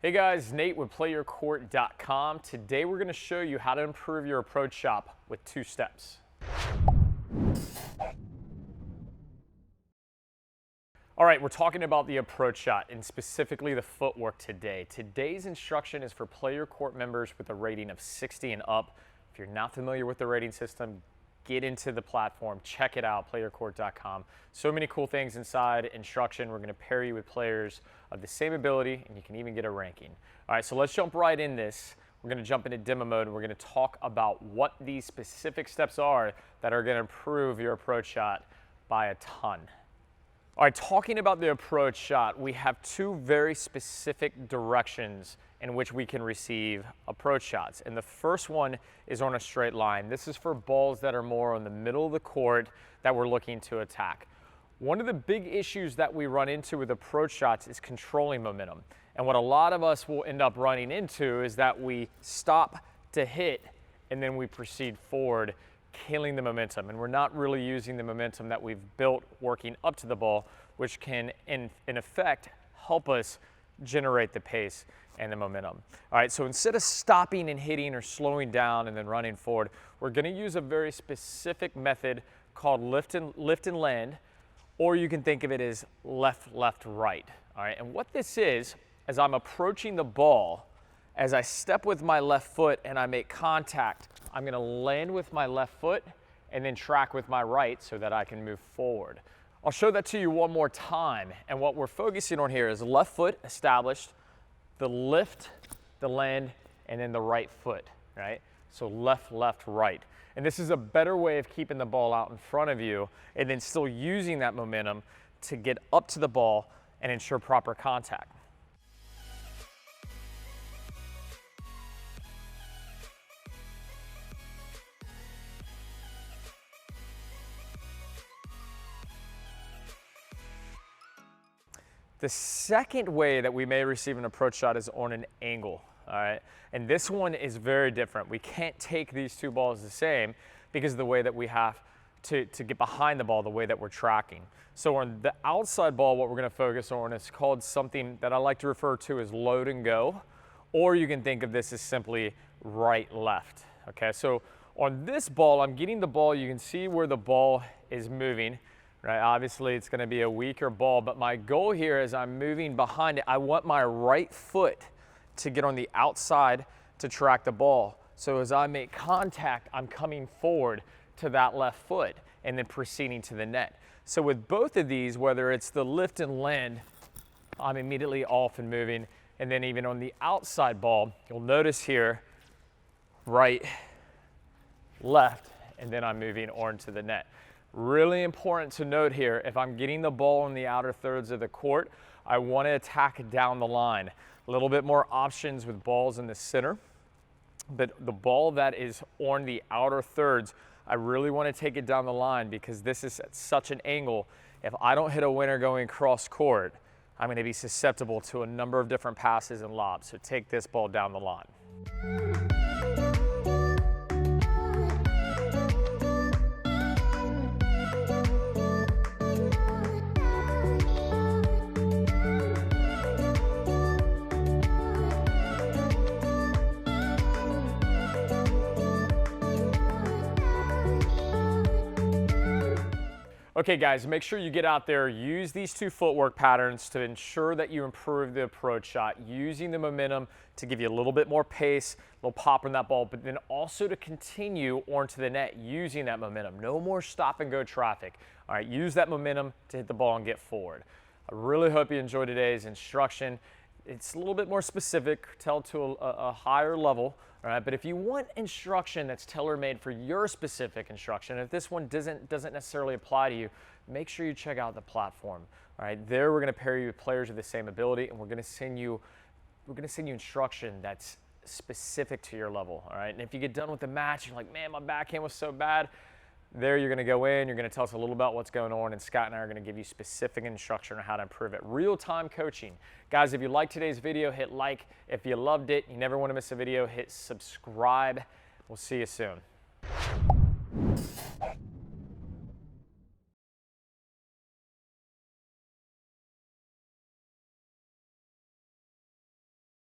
Hey guys, Nate with PlayYourCourt.com. Today we're going to show you how to improve your approach shot with 2 steps. All right, we're talking about the approach shot and specifically the footwork today. Today's instruction is for Play Your Court members with a rating of 60 and up. If you're not familiar with the rating system, get into the platform, check it out, PlayYourCourt.com. So many cool things inside instruction. We're going to pair you with players of the same ability, and you can even get a ranking. All right, so let's jump right in this. We're going to jump into demo mode, and we're going to talk about what these specific steps are that are going to improve your approach shot by a ton. All right, talking about the approach shot, we have 2 very specific directions in which we can receive approach shots. And the first one is on a straight line. This is for balls that are more on the middle of the court that we're looking to attack. One of the big issues that we run into with approach shots is controlling momentum. And what a lot of us will end up running into is that we stop to hit and then we proceed forward, killing the momentum, and we're not really using the momentum that we've built working up to the ball, which can in effect help us generate the pace and the momentum. All right, so instead of stopping and hitting or slowing down and then running forward, we're going to use a very specific method called lift and land, or you can think of it as left, right. All right, and what this is, as I'm approaching the ball, as I step with my left foot and I make contact, I'm going to land with my left foot and then track with my right so that I can move forward. I'll show that to you one more time. And what we're focusing on here is left foot established, the lift, the land, and then the right foot, right? So left, right. And this is a better way of keeping the ball out in front of you and then still using that momentum to get up to the ball and ensure proper contact. The second way that we may receive an approach shot is on an angle, all right? And this one is very different. We can't take these 2 balls the same because of the way that we have to get behind the ball, the way that we're tracking. So on the outside ball, what we're gonna focus on is called something that I like to refer to as load and go, or you can think of this as simply right, left, okay? So on this ball, I'm getting the ball, you can see where the ball is moving, right? Obviously, it's going to be a weaker ball, but my goal here as I'm moving behind it, I want my right foot to get on the outside to track the ball. So as I make contact, I'm coming forward to that left foot and then proceeding to the net. So with both of these, whether it's the lift and land, I'm immediately off and moving. And then even on the outside ball, you'll notice here, right, left, and then I'm moving on to the net. Really important to note here, if I'm getting the ball in the outer thirds of the court, I want to attack down the line. A little bit more options with balls in the center, but the ball that is on the outer thirds, I really want to take it down the line because this is at such an angle. If I don't hit a winner going cross court, I'm going to be susceptible to a number of different passes and lobs. So take this ball down the line. Okay guys, make sure you get out there, use these 2 footwork patterns to ensure that you improve the approach shot, using the momentum to give you a little bit more pace, a little pop on that ball, but then also to continue onto the net using that momentum. No more stop and go traffic. All right, use that momentum to hit the ball and get forward. I really hope you enjoyed today's instruction. It's a little bit more specific, tell to a higher level, all right? But if you want instruction that's tailor-made for your specific instruction, if this one doesn't necessarily apply to you, make sure you check out the platform, all right? There we're gonna pair you with players of the same ability, and we're gonna send you instruction that's specific to your level, all right? And if you get done with the match, you're like, man, my backhand was so bad, there you're going to go in, you're going to tell us a little about what's going on, and Scott and I are going to give you specific instruction on how to improve it. Real-time coaching. Guys, if you liked today's video, hit like. If you loved it, you never want to miss a video, hit subscribe. We'll see you soon.